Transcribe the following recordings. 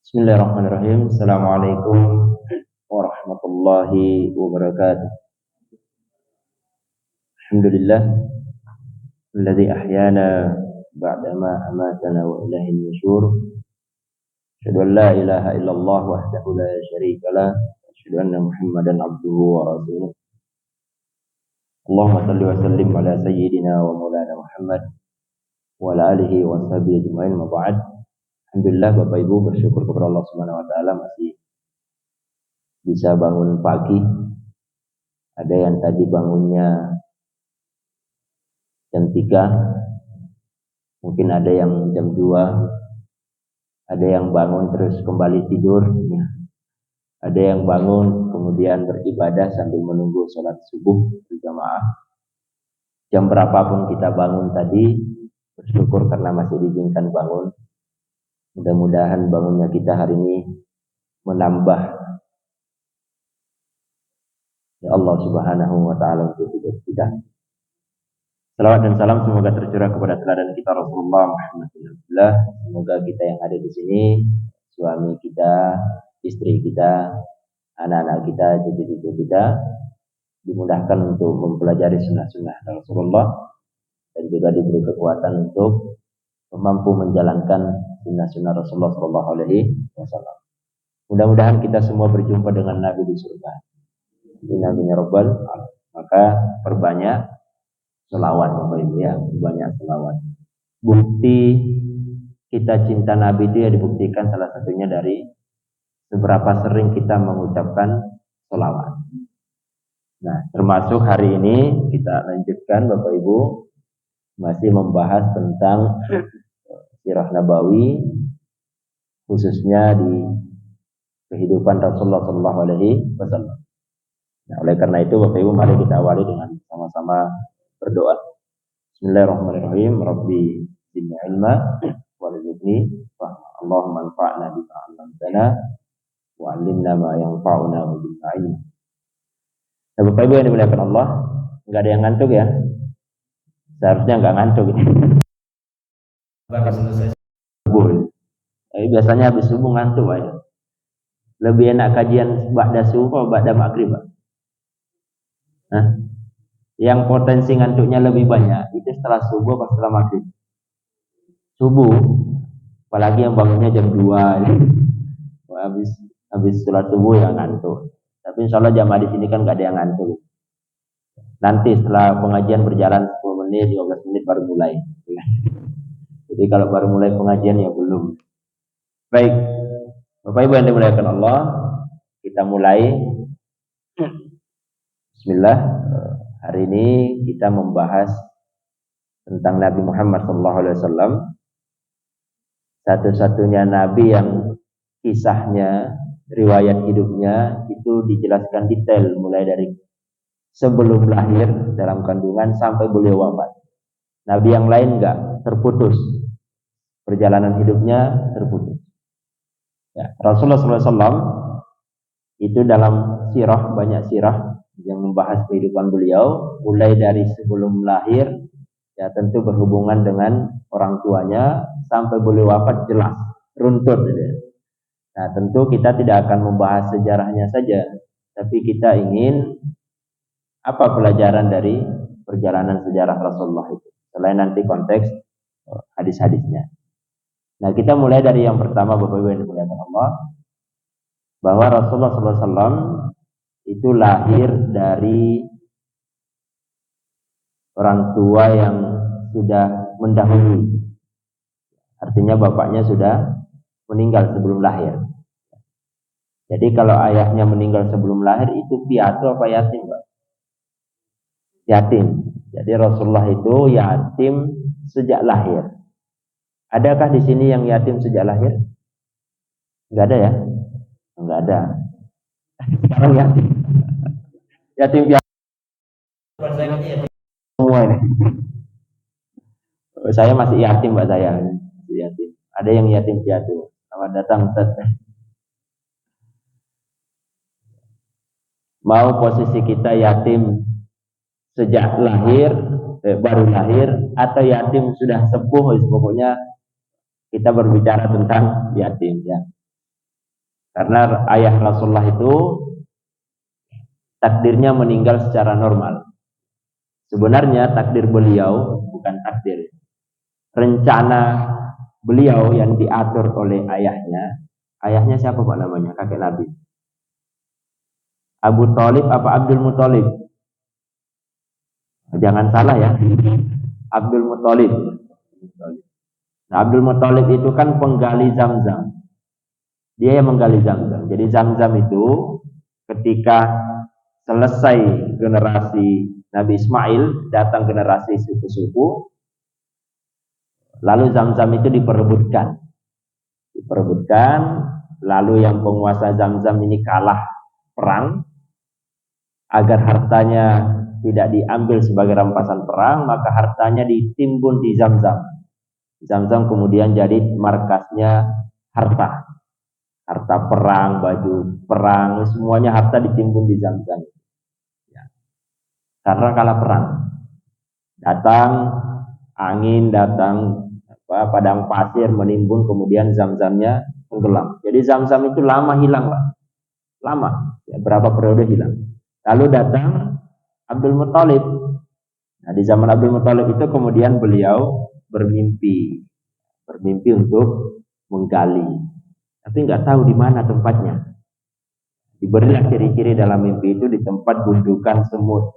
Bismillahirrahmanirrahim. Assalamualaikum warahmatullahi wabarakatuh. Alhamdulillah alladzi ahyana ba'dama amatana wa ilaihin nusyur. Asyhadu an la ilaha illallah wahdahu la syarika lah wa asyhadu anna Muhammadan abduhu wa rasuluh. Allahumma shalli wa sallim ala sayyidina wa maulana Muhammad wa ala alihi wa sahbihi ajma'in, ma ba'd. Alhamdulillah Bapak Ibu, bersyukur kepada Allah Subhanahu wa taala masih bisa bangun pagi. Ada yang tadi bangunnya jam 3, mungkin ada yang jam 2, ada yang bangun terus kembali tidur, ada yang bangun kemudian beribadah sambil menunggu sholat subuh berjamaah. Jam berapapun kita bangun tadi, bersyukur karena masih diizinkan bangun. Mudah-mudahan bangunnya kita hari ini menambah ya Allah Subhanahu wa taala untuk hidup kita. Salawat dan salam semoga tercurah kepada teladan kita Rasulullah Muhammad SAW. Semoga kita yang ada di sini, suami kita, istri kita, anak-anak kita, cucu-cucu kita, dimudahkan untuk mempelajari sunnah-sunnah Rasulullah dan juga diberi kekuatan untuk mampu menjalankan sunnah-sunnah Rasulullah SAW. Mudah-mudahan kita semua berjumpa dengan Nabi di surga. Amin ya rabbal alamin. Maka perbanyak selawat Bapak Ibu ya, banyak selawat. Bukti kita cinta Nabi itu ya dibuktikan salah satunya dari seberapa sering kita mengucapkan selawat. Nah, termasuk hari ini kita lanjutkan Bapak Ibu masih membahas tentang sirah nabawi, khususnya di kehidupan Rasulullah SAW. Nah, oleh karena itu Bapak Ibu mari kita awali dengan sama-sama berdoa. Bismillahirrahmanirrahim. Rabbi zidni ilma warzuqni fahma. Allahumma anfa'na bima 'allamtana wa 'allimna ma yanfa'una wa zidna ilma. Nah, Bapak Ibu yang dimuliakan Allah, enggak ada yang ngantuk ya? Seharusnya enggak ngantuk ini. Bapak selesai subuh. Biasanya habis subuh ngantuk aja. Lebih enak kajian ba'da subuh atau ba'da maghrib, Pak? Nah, yang potensi ngantuknya lebih banyak itu setelah subuh atau setelah maghrib? Subuh, apalagi yang bangunnya jam 2 habis sholat subuh ya ngantuk. Tapi insya Allah jamaah di sini kan nggak ada yang ngantuk. Nanti setelah pengajian berjalan 10 menit, 15 menit baru mulai. Jadi kalau baru mulai pengajian ya belum. Baik, Bapak Ibu yang dimuliakan Allah, kita mulai. Bismillah. Hari ini kita membahas tentang Nabi Muhammad SAW, satu-satunya Nabi yang kisahnya, riwayat hidupnya itu dijelaskan detail mulai dari sebelum lahir dalam kandungan sampai beliau wafat. Nabi yang lain enggak, terputus. Perjalanan hidupnya terputus. Ya, Rasulullah SAW itu dalam sirah, banyak sirah yang membahas kehidupan beliau, mulai dari sebelum lahir, ya tentu berhubungan dengan orang tuanya, sampai beliau wafat jelas, runtut. Nah, tentu kita tidak akan membahas sejarahnya saja, tapi kita ingin apa pelajaran dari perjalanan sejarah Rasulullah itu, selain nanti konteks hadis-hadisnya. Nah, kita mulai dari yang pertama Bapak Ibu yang dimuliakan Allah, bahwa Rasulullah SAW itu lahir dari orang tua yang sudah mendahului. Artinya bapaknya sudah meninggal sebelum lahir. Jadi kalau ayahnya meninggal sebelum lahir itu piatu apa yatim, Pak? Yatim. Jadi Rasulullah itu yatim sejak lahir. Adakah di sini yang yatim sejak lahir? Enggak ada ya? Enggak ada. Sekarang yatim. Yatim piatu. Semua ini. Saya masih yatim, Mbak, saya. Yatim. Ada yang yatim piatu. Selamat datang, Ustaz. Mau posisi kita yatim sejak lahir, baru lahir, atau yatim sudah sepuh, pokoknya kita berbicara tentang yatim ya. Karena ayah Rasulullah itu takdirnya meninggal secara normal. Sebenarnya takdir beliau bukan takdir. Rencana beliau yang diatur oleh ayahnya. Ayahnya siapa Pak namanya? Kakek Nabi. Abu Thalib apa Abdul Muthalib? Jangan salah ya. Abdul Muthalib. Nah, Abdul Muthalib itu kan penggali Zam-Zam. Dia yang menggali Zam-Zam. Jadi Zam-Zam itu ketika selesai generasi Nabi Ismail, datang generasi suku-suku, lalu Zam-Zam itu diperebutkan, lalu yang penguasa Zam-Zam ini kalah perang, agar hartanya tidak diambil sebagai rampasan perang, maka hartanya ditimbun di Zam-Zam. Zam-Zam kemudian jadi markasnya harta perang, baju perang, semuanya harta ditimbun di Zam-Zam. Karena kalah perang, datang angin, datang padang pasir menimbun, kemudian Zam-Zamnya tenggelam. Jadi Zam-Zam itu lama hilang, Pak. Lama, ya, berapa periode hilang. Lalu datang Abdul Muthalib. Nah, di zaman Abdul Muthalib itu kemudian beliau bermimpi untuk menggali, tapi nggak tahu di mana tempatnya. Diberilah ciri-ciri dalam mimpi itu di tempat gundukan semut.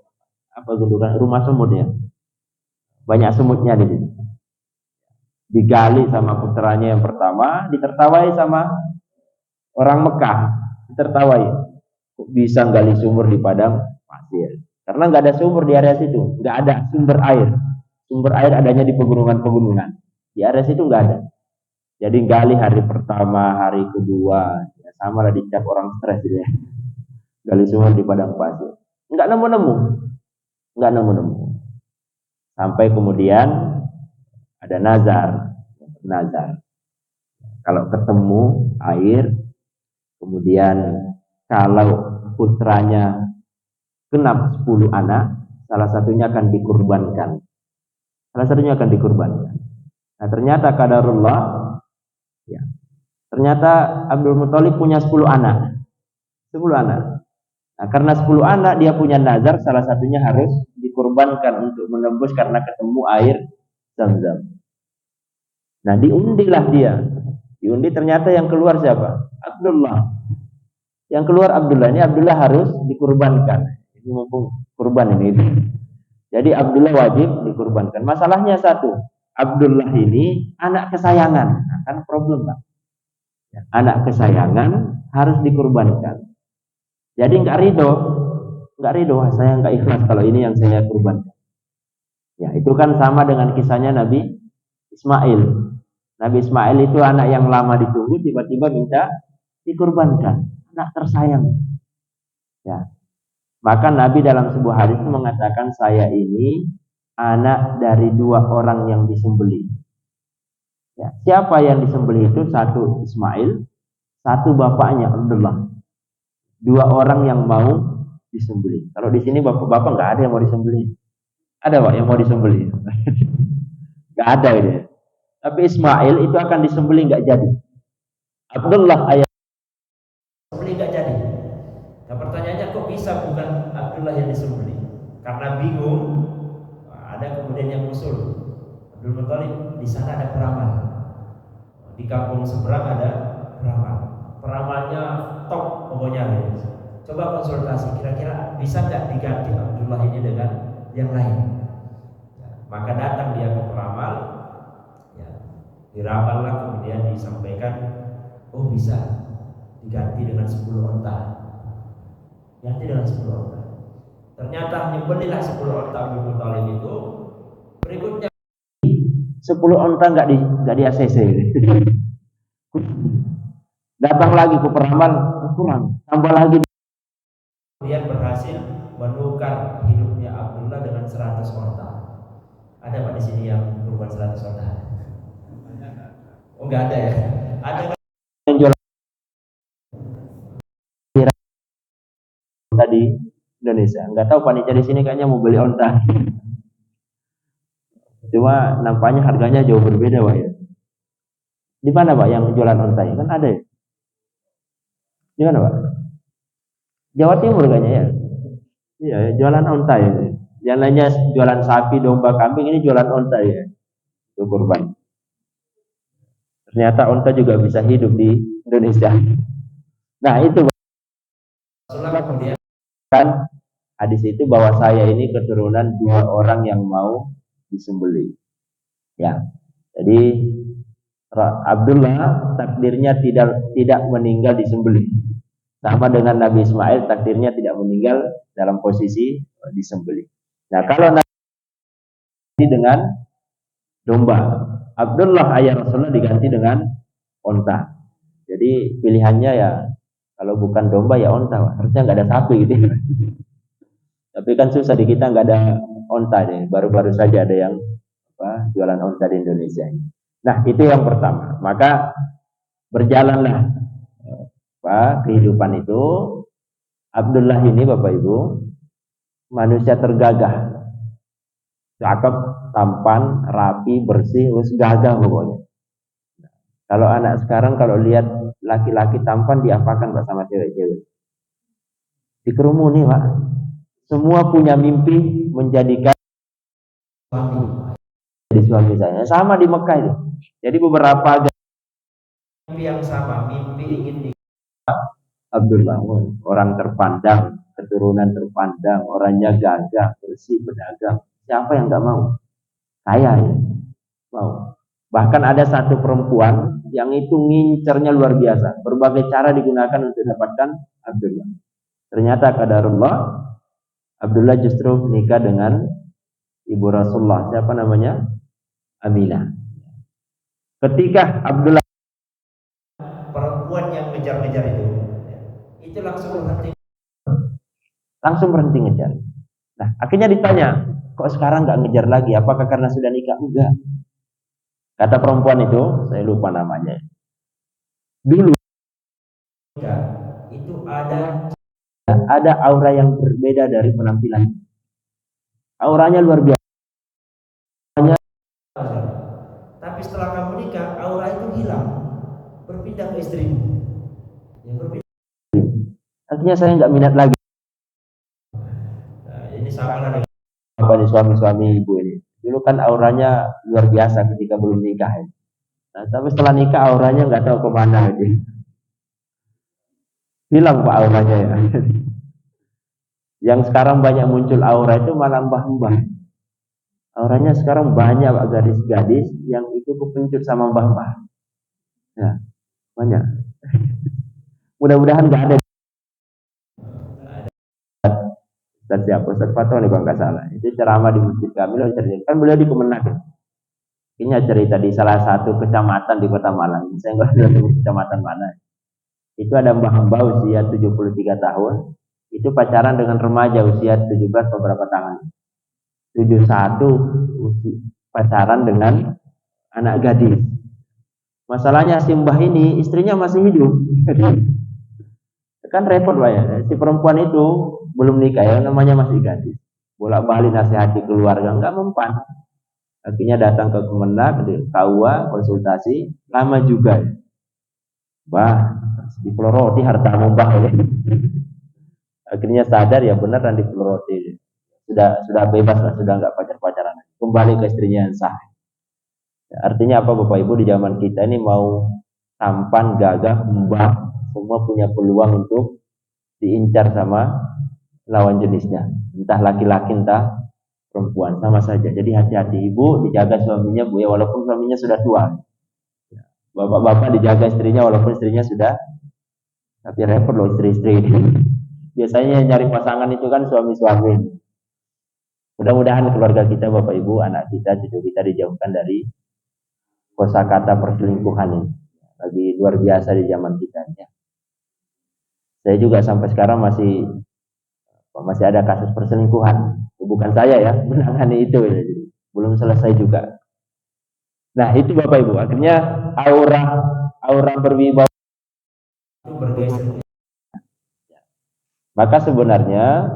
Apa gundukan? Rumah semut ya. Banyak semutnya di sini. Digali sama putranya yang pertama, ditertawai sama orang Mekah, ditertawai. Kok bisa gali sumur di padang pasir? Karena nggak ada sumur di area situ, nggak ada sumber air. Sumber air adanya di pegunungan-pegunungan. Di area situ nggak ada. Jadi gali hari pertama, hari kedua, ya sama lah, dicap orang stres ya. Gali sumur di padang pasir, nggak nemu. Sampai kemudian ada nazar. Kalau ketemu air, kemudian kalau putranya genap 10 anak, salah satunya akan dikurbankan. Nah, ternyata qadarullah, ya, ternyata Abdul Muthalib punya 10 anak. Nah, karena 10 anak dia punya nazar, salah satunya harus dikurbankan untuk menembus karena ketemu air Zam-Zam. Nah, diundilah dia. Diundi, ternyata yang keluar siapa? Abdullah. Yang keluar Abdullah. Ini Abdullah harus dikurbankan. Ini mumpung kurban ini. Jadi Abdullah wajib dikurbankan. Masalahnya satu, Abdullah ini anak kesayangan. Nah, kan problem, Pak. Anak kesayangan harus dikurbankan. Jadi nggak ridho, saya nggak ikhlas kalau ini yang saya kurbankan. Ya, itu kan sama dengan kisahnya Nabi Ismail. Nabi Ismail itu anak yang lama ditunggu, tiba-tiba minta dikurbankan, anak tersayang. Ya. Maka Nabi dalam sebuah hadis itu mengatakan, saya ini anak dari 2 orang yang disembelih. Ya. Siapa yang disembelih itu? Satu Ismail, satu bapaknya Abdullah. 2 orang yang mau disembelih. Kalau di sini bapak-bapak nggak ada yang mau disembelih. Ada Pak yang mau disembelih? Nggak ada ini. Tapi Ismail itu akan disembelih nggak jadi. Abdullah ayah disembelih nggak jadi. Nah, pertanyaannya kok bisa bukan Abdullah yang disembelih? Karena bingung. Ada kemudian yang usul, Abdul Muthalib, di sana ada peramal. Di kampung seberang ada peramal. Peramalnya top pokoknya. Coba konsultasi, kira-kira bisa nggak diganti Abdullah ini dengan yang lain? Ya, maka datang dia ke peramal, ya, diramallah, kemudian disampaikan, oh bisa diganti dengan 10 onta. Ganti dengan 10 onta. Ternyata nyembelilah 10 onta Abdul Muthalib itu. Berikutnya 10 onta nggak di ACC. Datang lagi ke peramal, kurang, tambah lagi. Kemudian berhasil menukar hidupnya Abdullah dengan 100 onta. Ada Pak di sini yang kurban 100 onta? Oh, nggak ada ya? Ada yang jual onta di Indonesia. Nggak tahu panitia di sini kayaknya mau beli onta. Cuma nampaknya harganya jauh berbeda, Pak ya. Di mana Pak yang jualan onta? Kan ada ya? Gimana Pak? Jawa Timur kayaknya ya. Iya, jualan onta ya. Yang lainnya jualan sapi, domba, kambing, ini jualan onta ya. Itu kurban. Ternyata onta juga bisa hidup di Indonesia. Nah itu kemudian kan hadis itu bahwa saya ini keturunan dua orang yang mau disembelih. Ya, jadi Abdullah takdirnya tidak meninggal disembelih. Sama dengan Nabi Ismail takdirnya tidak meninggal dalam posisi disembelih. Nah kalau Nabi dengan domba, Abdullah ayah Rasulullah diganti dengan onta. Jadi pilihannya ya kalau bukan domba ya onta. Harusnya nggak ada sapi gitu. Tapi kan susah di kita nggak ada onta deh. Baru-baru saja ada yang jualan onta di Indonesia. Nah itu yang pertama. Maka berjalanlah kehidupan itu. Abdullah ini Bapak Ibu manusia tergagah, cakep, tampan, rapi, bersih, terus gagah pokoknya. Kalau anak sekarang kalau lihat laki-laki tampan diapakan Pak sama cewek-cewek? Dikerumuni Pak. Semua punya mimpi menjadikan suami saya. Sama di Mekah itu. Jadi beberapa mimpi yang sama, mimpi ingin di Abdullah, orang terpandang, keturunan terpandang, orangnya gagah, bersih, pedagang. Siapa yang nggak mau? Saya ya, mau. Bahkan ada satu perempuan yang itu ngincernya luar biasa. Berbagai cara digunakan untuk dapatkan Abdullah. Ternyata qadarullah, Abdullah justru menikah dengan ibu Rasulullah. Siapa namanya? Aminah. Ketika Abdullah perempuan yang ngejar-ngejar itu langsung berhenti ngejar. Nah, akhirnya ditanya, kok sekarang nggak ngejar lagi? Apakah karena sudah nikah? Enggak. Kata perempuan itu, saya lupa namanya. Dulu itu ada aura yang berbeda dari penampilan. Auranya luar biasa. Tapi setelah kamu nikah, aura itu hilang, berpindah ke istrimu. Ya, berpindah. Akhirnya saya nggak minat lagi. Nah, ini sama dengan suami-suami ibu ini. Dulu kan auranya luar biasa ketika belum nikah. Nah, tapi setelah nikah auranya nggak tahu kemana aja. Hilang Pak auranya ya. Yang sekarang banyak muncul aura itu malah mbah-mbah. Auranya sekarang banyak Pak gadis-gadis yang itu kepencut sama mbah-mbah. Ya, banyak. Mudah-mudahan nggak ada. Ustaz siapa? Ustaz Fatwa nih Bang, nggak salah. Itu ceramah di masjid kami loh, kan beliau di Kemenak ya. Ini cerita di salah satu kecamatan di Kota Malang. Saya nggak tahu kecamatan mana. Itu ada mbah-mbah usia 73 tahun. Itu pacaran dengan remaja usia 17 beberapa tahun. 71 pacaran dengan anak gadis. Masalahnya si mbah ini istrinya masih hidup. Kan repot Pak ya. Si perempuan itu belum nikah ya, namanya masih gadis. Bolak-balik nasihati keluarga nggak mempan. Akhirnya datang ke Kemenak, di KUA konsultasi, lama juga ya. Bah, dipeloroti hartamu bah ya. Akhirnya sadar ya benar dan dipeloroti. Sudah bebas lah, sudah nggak pacaran. Kembali ke istrinya yang sah. Ya, artinya apa Bapak Ibu, di zaman kita ini mau tampan, gagah, mbah, semua punya peluang untuk diincar sama lawan jenisnya. Entah laki-laki, entah perempuan, sama saja. Jadi hati-hati ibu, dijaga suaminya Bu ya, walaupun suaminya sudah tua. Bapak-bapak dijaga istrinya walaupun istrinya sudah, tapi repot loh istri-istri. Biasanya nyari pasangan itu kan suami-suami. Mudah-mudahan keluarga kita, Bapak Ibu, anak kita, cucu kita dijauhkan dari kosakata perselingkuhan ini. Lagi luar biasa di zaman kita ya. Saya juga sampai sekarang masih ada kasus perselingkuhan. Bukan saya ya, menangani itu ya. Belum selesai juga. Nah, itu Bapak Ibu, akhirnya aura berwibawa itu bergeser. Maka sebenarnya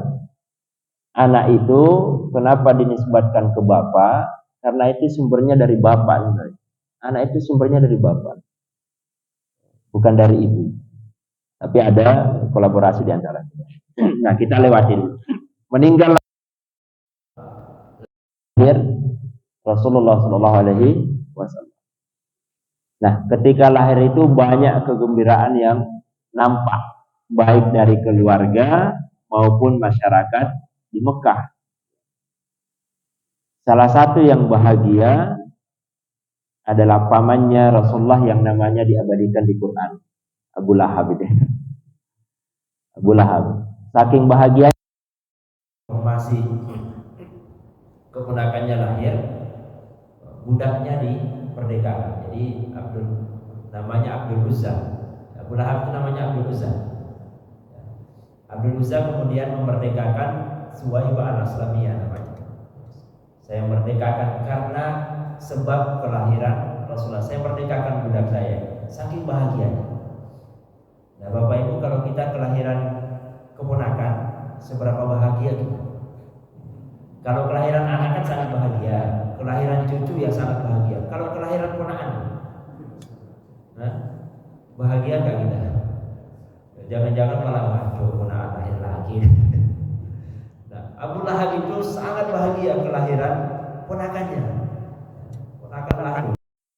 anak itu kenapa dinisbatkan ke bapak? Karena itu sumbernya dari bapak. Anak itu sumbernya dari bapak, bukan dari ibu. Tapi ada kolaborasi di antara kita. Nah, kita lewatin. Meninggal lahir Rasulullah Shallallahu Alaihi Wasallam. Nah, ketika lahir itu banyak kegembiraan yang nampak, baik dari keluarga maupun masyarakat di Mekah. Salah satu yang bahagia adalah pamannya Rasulullah yang namanya diabadikan di Quran, Abu Lahab itu. Abu Lahab. Saking bahagia masih keponakannya lahir, budaknya diperdekakan. Jadi namanya Abdul Uzza. Abu Lahab itu namanya Abdul Uzza. Abdul Uzza kemudian memerdekakan Suwaibah al-Aslamiyah namanya. Saya merdekakan karena sebab kelahiran Rasulullah. Saya merdekakan budak saya. Saking bahagianya. Nah, Bapak Ibu, kalau kita kelahiran keponakan, seberapa bahagia kita? Kalau kelahiran anak kan sangat bahagia, kelahiran cucu ya sangat bahagia. Kalau kelahiran ponakan, nah, bahagia nggak kita? Jangan-jangan malah waduh ponakan lahir lagi. Nah, Abu Lahab itu sangat bahagia kelahiran ponakannya. Ponakan lahir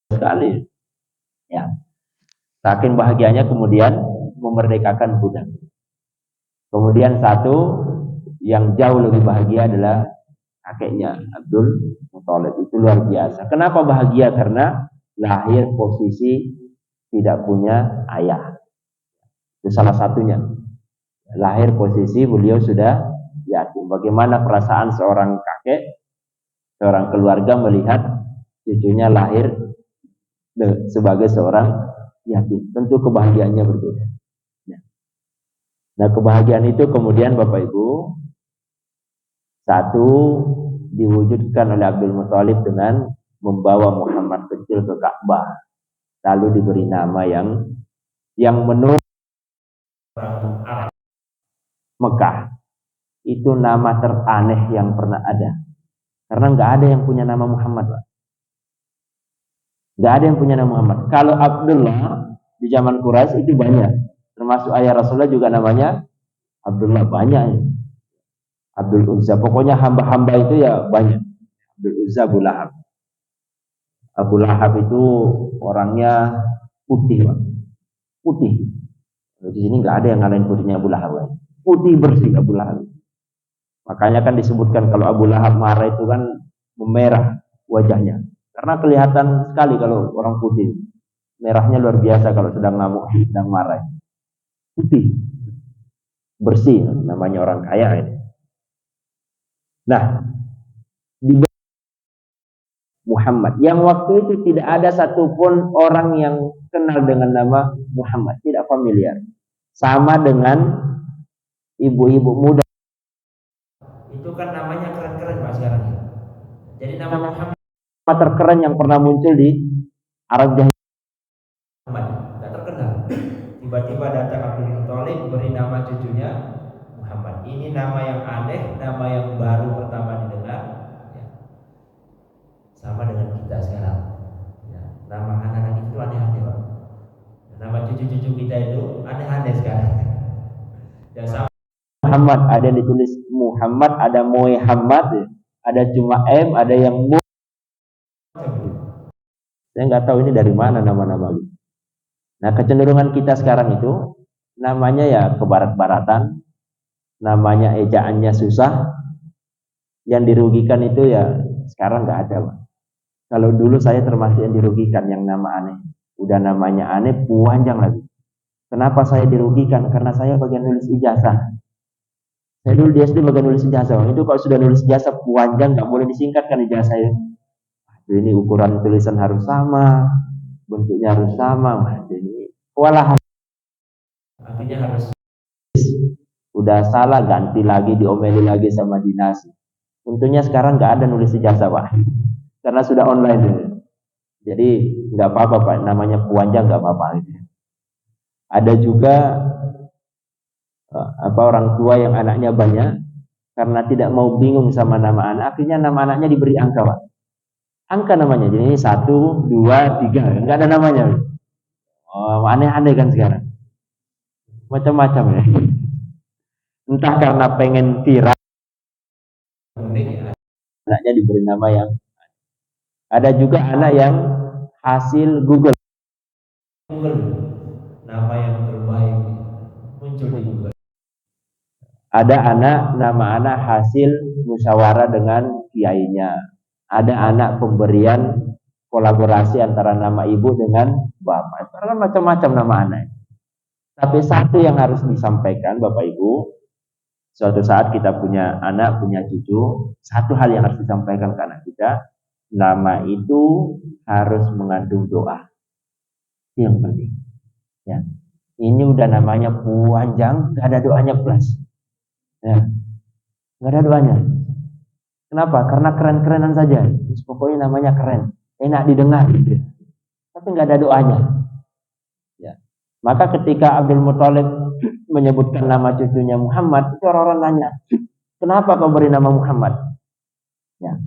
sekali. Ya, saking bahagianya kemudian memerdekakan budak. Kemudian satu yang jauh lebih bahagia adalah kakeknya Abdul Muthalib. Itu luar biasa. Kenapa bahagia? Karena lahir posisi tidak punya ayah. Itu salah satunya. Lahir posisi beliau sudah yatim. Bagaimana perasaan seorang kakek, seorang keluarga melihat cucunya lahir sebagai seorang yatim. Tentu kebahagiaannya berbeda. Nah, kebahagiaan itu kemudian Bapak Ibu, satu diwujudkan oleh Abdul Muthalib dengan membawa Muhammad kecil ke Ka'bah, lalu diberi nama yang menurut Arab Mekah itu nama teraneh yang pernah ada, karena nggak ada yang punya nama Muhammad, Pak. Nggak ada yang punya nama Muhammad. Kalau Abdullah di zaman Quraisy itu banyak, termasuk ayah Rasulullah juga namanya Abdullah, banyak. Abdul Uzza, pokoknya hamba-hamba itu ya banyak. Abdul Uzza, Abu Lahab. Abu Lahab itu orangnya putih, Pak. Putih. Di sini nggak ada yang ngalahin putihnya Abu Lahab. Putih bersih Abu Lahab. Makanya kan disebutkan kalau Abu Lahab marah itu kan memerah wajahnya. Karena kelihatan sekali kalau orang putih. Merahnya luar biasa kalau sedang ngamuk, sedang marah. Putih. Bersih, namanya orang kaya ini. Nah, di Muhammad yang waktu itu tidak ada satupun orang yang kenal dengan nama Muhammad, tidak familiar. Sama dengan ibu-ibu muda. Itu kan namanya keren-keren Pak sekarang. Jadi nama Muhammad terkeren yang pernah muncul di Arab Jahiliyah. Muhammad tidak terkenal. Tiba-tiba datang Abdul Muthalib beri nama cucunya Muhammad. Ini nama yang aneh, nama yang baru pertama didengar. Ya. Sama dengan kita sekarang. Ya. Nama anak-anak itu aneh-aneh, Pak. Nama cucu-cucu kita itu aneh-aneh sekarang. Ya, sama Muhammad, ada yang ditulis Muhammad, ada Muhammad, ada cuma M, ada yang Mu. Saya nggak tahu ini dari mana nama-nama gitu. Nah, kecenderungan kita sekarang itu namanya ya kebarat-baratan, namanya ejaannya susah, yang dirugikan itu ya sekarang nggak ada, Pak. Kalau dulu saya termasuk yang dirugikan, yang nama aneh, udah namanya aneh, panjang lagi. Kenapa saya dirugikan? Karena saya bagian nulis ijazah. Saya dulu di SD bagian nulis ijazah. Itu kalau sudah nulis ijazah panjang, nggak boleh disingkatkan ijazah itu. Ini ukuran tulisan harus sama, bentuknya harus sama. Ini kewalahan. Artinya harus udah salah ganti lagi, diomeli lagi sama dinas. Untungnya sekarang nggak ada nulis ijazah, Pak, karena sudah online. Jadi nggak apa-apa, Pak, namanya panjang nggak apa-apa. Ada juga orang tua yang anaknya banyak, karena tidak mau bingung sama nama anak, akhirnya nama anaknya diberi angka, Pak. Angka namanya, jadi 1, 2, 3, nggak ada namanya. Oh, aneh-aneh kan sekarang. macam-macam ya. Entah karena pengen viral, anaknya diberi nama yang ada juga anak yang hasil Google, nama yang terbaik muncul di Google. Ada nama anak hasil musyawarah dengan kiainya. Ada anak pemberian kolaborasi antara nama ibu dengan bapak. Karena macam-macam nama anak. Tapi satu yang harus disampaikan Bapak Ibu, suatu saat kita punya anak, punya cucu, satu hal yang harus disampaikan ke anak kita, nama itu harus mengandung doa. Itu yang penting. Ya. Ini udah namanya panjang, gak ada doanya plus. Ya. Gak ada doanya. Kenapa? Karena keren-kerenan saja. Pokoknya namanya keren, enak didengar gitu. Tapi gak ada doanya. Ya. Maka ketika Abdul Muthalib menyebutkan nama cucunya Muhammad, itu orang-orang nanya, kenapa kau beri nama Muhammad? Ya.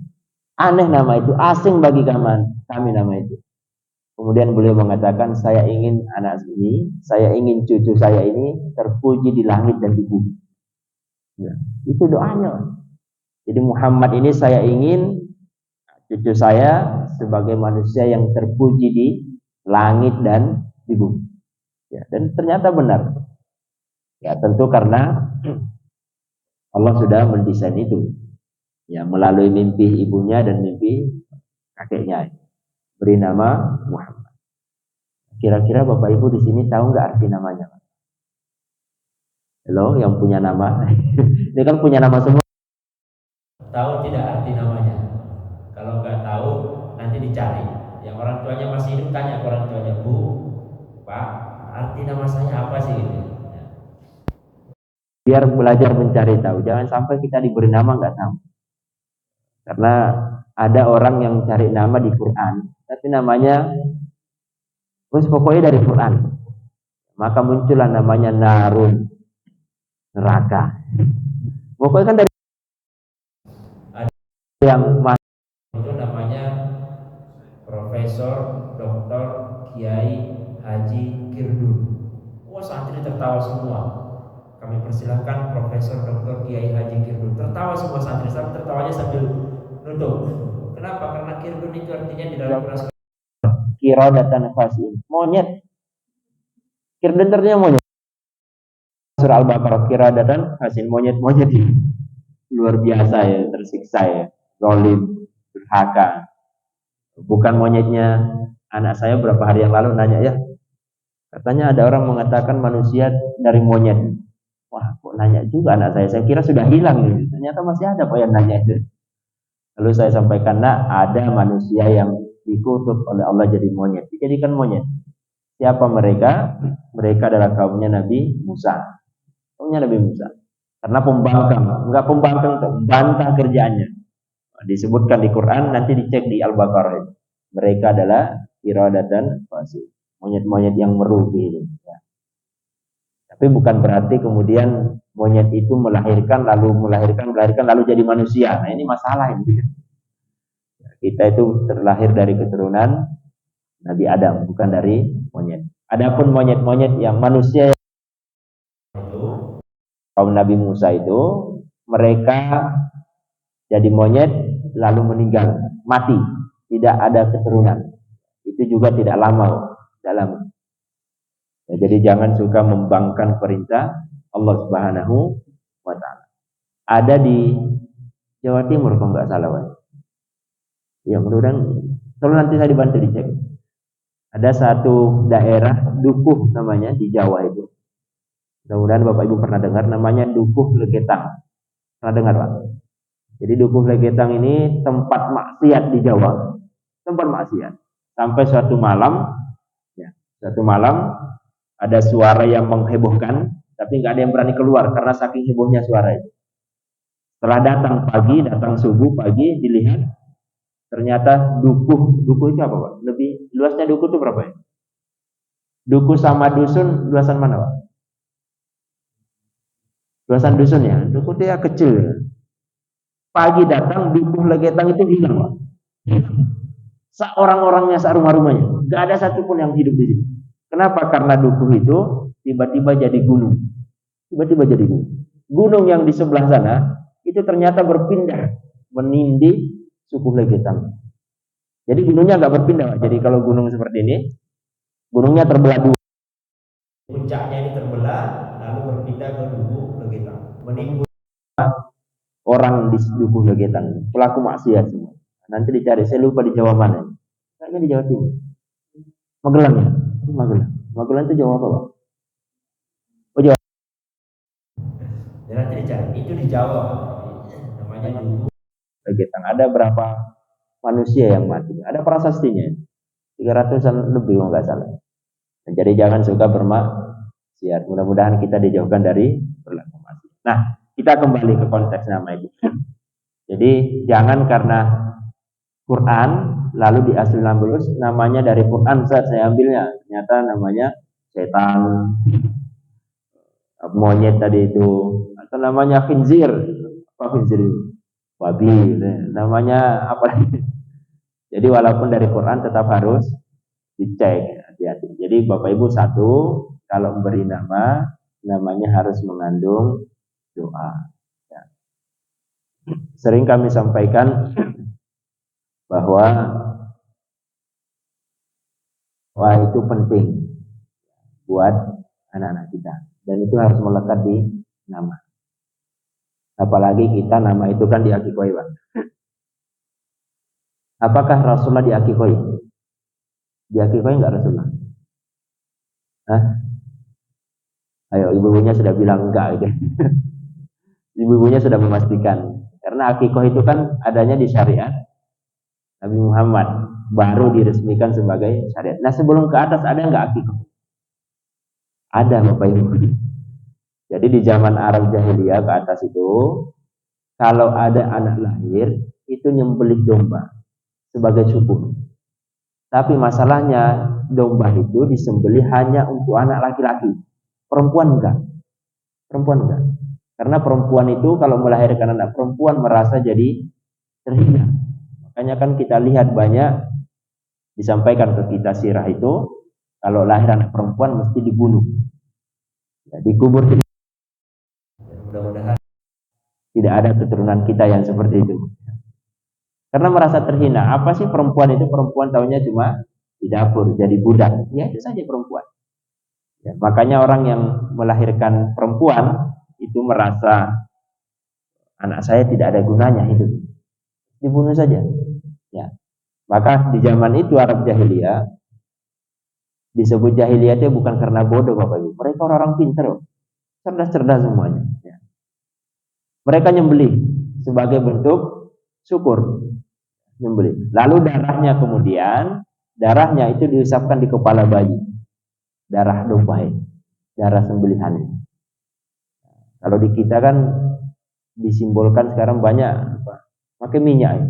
Aneh nama itu, asing bagi kami nama itu. Kemudian beliau mengatakan, saya ingin anak ini, saya ingin cucu saya ini terpuji di langit dan di bumi. Ya, itu doanya. Jadi Muhammad ini saya ingin cucu saya sebagai manusia yang terpuji di langit dan di bumi. Ya, dan ternyata benar. Ya, tentu karena Allah sudah mendesain itu. Ya, melalui mimpi ibunya dan mimpi kakeknya. Beri nama Muhammad. Kira-kira Bapak Ibu di sini tahu nggak arti namanya? Halo, yang punya nama. Ini kan punya nama semua. Tahu tidak arti namanya? Kalau nggak tahu, nanti dicari. Yang orang tuanya masih hidup, tanya ke orang tuanya, Bu, Pak, arti nama saya apa sih? Gitu. Biar belajar mencari tahu. Jangan sampai kita diberi nama nggak tahu. Karena ada orang yang cari nama di Quran, tapi namanya terus pokoknya dari Quran. Maka muncullah namanya Narun, neraka. Pokoknya kan dari yang itu namanya Profesor Dr. Kiai Haji Kirdun. Wah, santri tertawa semua. Kami persilahkan Profesor Dr. Kiai Haji Kirdun. Tertawa semua santri, tertawanya sambil nutup. Kenapa? Karena Kirdun itu artinya di dalam Quran kiradatan fasin, monyet. Kirdun artinya monyet. Surah Al-Baqarah, kiradatan fasin, monyet-monyet ini luar biasa ya, tersiksa ya, zalim, durhaka. Bukan monyetnya anak saya berapa hari yang lalu nanya ya, katanya ada orang mengatakan manusia dari monyet. Wah, kok nanya juga anak saya kira sudah hilang gitu. Ternyata masih ada kok yang nanya itu. Lalu saya sampaikan, nah, ada manusia yang dikutuk oleh Allah jadi monyet, dijadikan monyet. Siapa mereka? Mereka adalah kaumnya Nabi Musa. Kaumnya Nabi Musa. Karena pembangkang, enggak pembangkang, bantah kerjaannya. Disebutkan di Quran, nanti dicek di Al-Baqarah. Mereka adalah iradatan fasih, monyet-monyet yang merugi ini. Ya. Tapi bukan berarti kemudian monyet itu melahirkan lalu jadi manusia. Nah, ini masalah ini. Kita itu terlahir dari keturunan Nabi Adam, bukan dari monyet. Adapun monyet-monyet yang manusia itu, kaum Nabi Musa itu, mereka jadi monyet lalu meninggal, mati, tidak ada keturunan. Itu juga tidak lama dalam. Ya, jadi jangan suka membangkang perintah Allah Subhanahu wa taala. Ada di Jawa Timur kalau nggak salah, ya mudah-mudahan kalau nanti saya dibantu dicek. Ada satu daerah Dukuh namanya di Jawa itu. Mudah-mudahan Bapak Ibu pernah dengar, namanya Dukuh Legetang. Pernah dengar, Pak? Jadi Dukuh Legetang ini tempat maksiat di Jawa. Tempat maksiat. Sampai suatu malam ada suara yang menghebohkan, tapi nggak ada yang berani keluar karena saking hebohnya suara itu. Setelah datang subuh pagi, dilihat ternyata dukuh itu apa, Pak? Lebih luasnya dukuh itu berapa ya? Dukuh sama dusun luasan mana, Pak? Luasan dusun ya, dukuh itu ya kecil. Pagi datang Dukuh Legetang itu hilang, Pak. Orang-orangnya, rumah-rumahnya, nggak ada satupun yang hidup di sini. Kenapa? Karena dukuh itu tiba-tiba jadi gunung. Tiba-tiba jadi gunung. Gunung yang di sebelah sana itu ternyata berpindah menindih suku Legetan. Jadi gunungnya nggak berpindah, Pak. Jadi kalau gunung seperti ini, gunungnya terbelah dua. Puncaknya ini terbelah, lalu berpindah ke Duku Legetan. Menimbun orang di Duku Legetan, pelaku maksiat semua. Nanti dicari, saya lupa di Jawa mana. Kayaknya di Jawa Timur. Magelang ya? Magelang. Magelang itu Jawa apa, Pak? Oh, Jawa. Ya, nanti dicari. Itu di Jawa, Pak. Namanya Duku Legetan. Ada berapa manusia yang mati? Ada prasastinya. 300-an lebih kalau nggak salah. Dan jadi jangan suka bermaksiat. Mudah-mudahan kita dijauhkan dari perilaku maksiat. Nah, kita kembali ke konteks nama itu. Jadi jangan karena Quran lalu di asli Nambulus namanya dari Quran saya ambilnya. Ternyata namanya setan, monyet tadi itu, atau namanya khinzir. Apa khinzir? Babi. Namanya apa? Jadi walaupun dari Quran tetap harus dicek, hati-hati. Jadi Bapak Ibu satu, kalau memberi nama, namanya harus mengandung doa. Ya. Sering kami sampaikan bahwa wah itu penting buat anak-anak kita, dan itu harus melekat di nama. Apalagi kita nama itu kan diakikoi, Pak. Apakah Rasulullah diakikoi? Diakikoi enggak Rasulullah? Hah? Ayo, ibu-ibunya sudah bilang enggak gitu. Ibu-ibunya sudah memastikan. Karena akikoh itu kan adanya di syariat Nabi Muhammad, baru diresmikan sebagai syariat. Nah, sebelum ke atas ada enggak akikoh? Ada, Bapak Ibu. Jadi di zaman Arab jahiliyah ke atas itu, kalau ada anak lahir, itu nyembelih domba sebagai syukur. Tapi masalahnya domba itu disembelih hanya untuk anak laki-laki, perempuan enggak. Perempuan enggak. Karena perempuan itu kalau melahirkan anak perempuan merasa jadi terhina. Makanya kan kita lihat banyak disampaikan ke kita sirah itu, kalau lahir anak perempuan mesti dibunuh, ya, dikubur. Mudah-mudahan tidak ada keturunan kita yang seperti itu. Karena merasa terhina. Apa sih perempuan itu? Perempuan taunya cuma di dapur jadi budak. Ya itu saja perempuan. Ya, makanya orang yang melahirkan perempuan itu merasa anak saya tidak ada gunanya hidup, dibunuh saja. Ya. Maka di zaman itu Arab jahiliyah disebut jahiliyah itu bukan karena bodoh, Bapak Ibu. Mereka orang-orang pintar, cerdas-cerdas semuanya. Ya. Mereka nyembelih sebagai bentuk syukur. Nyembelih. Lalu darahnya itu diusapkan di kepala bayi. Darah domba, darah sembelihan. Kalau di kita kan disimbolkan sekarang banyak pakai minyak.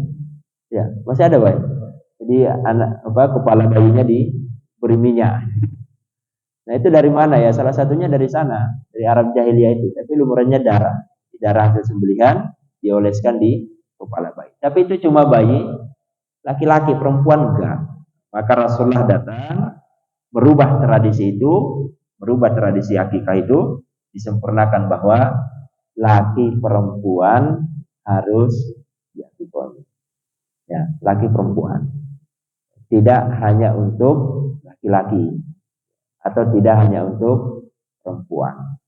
Ya, masih ada, Pak. Jadi kepala bayinya diberi minyak. Nah, itu dari mana ya? Salah satunya dari sana, dari Arab jahiliyah itu. Tapi lumrahnya darah hasil sembelihan dioleskan di kepala bayi. Tapi itu cuma bayi laki-laki, perempuan enggak. Maka Rasulullah datang merubah tradisi itu, merubah tradisi akikah itu, disempurnakan bahwa laki perempuan harus diakikoi. Ya, laki perempuan. Tidak hanya untuk laki-laki atau tidak hanya untuk perempuan.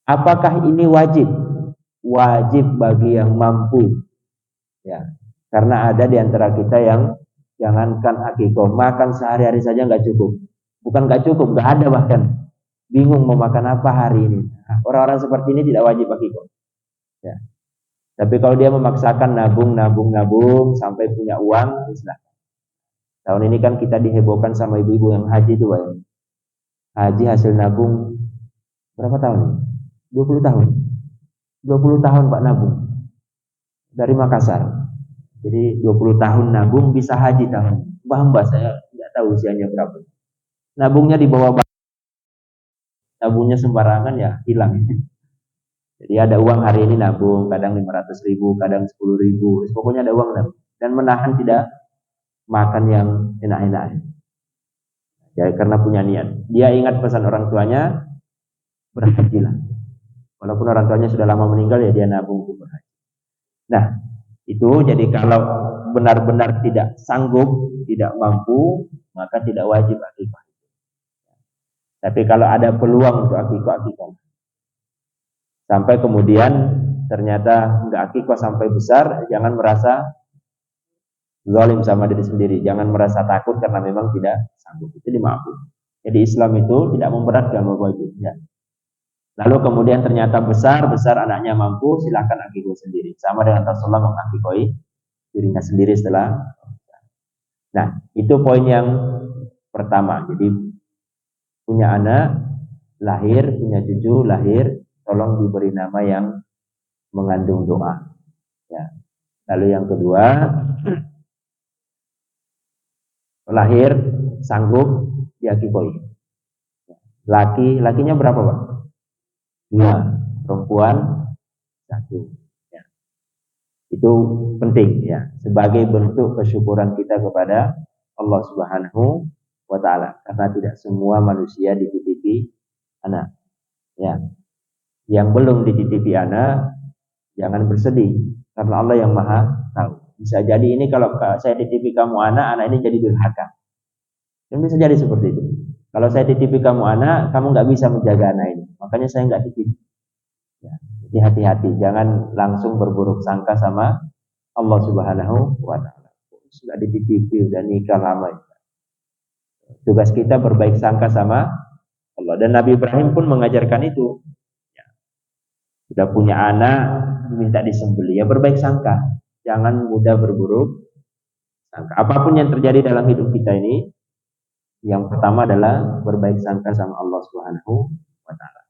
Apakah ini wajib? Wajib bagi yang mampu. Ya, karena ada di antara kita yang jangankan akikoh, makan sehari-hari saja nggak cukup. Bukan nggak cukup, nggak ada bahkan. Bingung mau makan apa hari ini. Nah, orang-orang seperti ini tidak wajib akikoh. Ya. Tapi kalau dia memaksakan nabung sampai punya uang, silahkan. Tahun ini kan kita dihebohkan sama ibu-ibu yang haji itu, Pak. Haji hasil nabung berapa tahun? 20 tahun. 20 tahun Pak nabung. Dari Makassar. Jadi 20 tahun nabung bisa haji tahun. Mbah saya tidak tahu usianya berapa. Nabungnya di bawah nabungnya sembarangan ya hilang. Jadi ada uang hari ini nabung, kadang 500.000, kadang 10.000. Pokoknya ada uang nabung. Dan menahan tidak makan yang enak-enak. Ya, karena punya niat. Dia ingat pesan orang tuanya, berhajilah. Walaupun orang tuanya sudah lama meninggal, ya dia nabung untuk berhaji. Nah, itu jadi kalau benar-benar tidak sanggup, tidak mampu, maka tidak wajib akikah. Tapi kalau ada peluang untuk akikah. Sampai kemudian ternyata nggak akikah sampai besar, jangan merasa zalim sama diri sendiri, jangan merasa takut karena memang tidak sanggup. Itu dimaafkan. Jadi Islam itu tidak memberatkan wajibnya. Lalu kemudian ternyata besar anaknya mampu, silahkan akikah sendiri. Sama dengan Rasulullah mengakikoi dirinya sendiri setelah. Nah, itu poin yang pertama. Jadi punya anak lahir, punya cucu lahir, tolong diberi nama yang mengandung doa. Ya. Lalu yang kedua, lahir sanggup diakikoi. Lakinya berapa, Pak? 2, perempuan 1. Ya. Itu penting ya, sebagai bentuk kesyukuran kita kepada Allah Subhanahu wa taala, karena tidak semua manusia dititipi anak. Ya. Yang belum dititipi anak jangan bersedih, karena Allah yang Maha tahu. Bisa jadi ini kalau saya titipi kamu anak ini jadi durhaka. Dan bisa jadi seperti itu. Kalau saya titipi kamu anak, kamu nggak bisa menjaga anak ini, makanya saya nggak titipi. Ya, jadi hati-hati, jangan langsung berburuk sangka sama Allah Subhanahu wa taala. Sudah dititipi, udah nikah lama. Tugas kita berbaik sangka sama Allah. Dan Nabi Ibrahim pun mengajarkan itu. Ya. Sudah punya anak, minta disembelih, ya berbaik sangka. Jangan mudah berburuk sangka. Apapun yang terjadi dalam hidup kita ini, yang pertama adalah berbaik sangka sama Allah Subhanahu wa taala.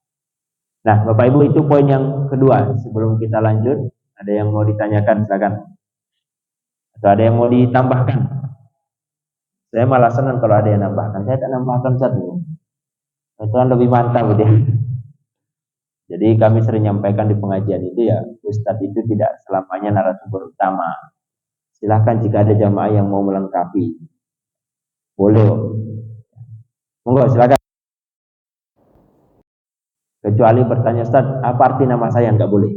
Nah, Bapak Ibu, itu poin yang kedua. Sebelum kita lanjut, ada yang mau ditanyakan, silakan. Atau ada yang mau ditambahkan? Saya malah senang kalau ada yang nambahkan. Saya tak nambahkan satu. Itu kan lebih mantap gitu ya. Jadi kami sering nyampaikan di pengajian itu ya, Ustadz itu tidak selamanya narasumber utama. Silahkan jika ada jamaah yang mau melengkapi, boleh. Monggo, silakan. Kecuali bertanya, Ustadz, apa arti nama saya? Enggak boleh.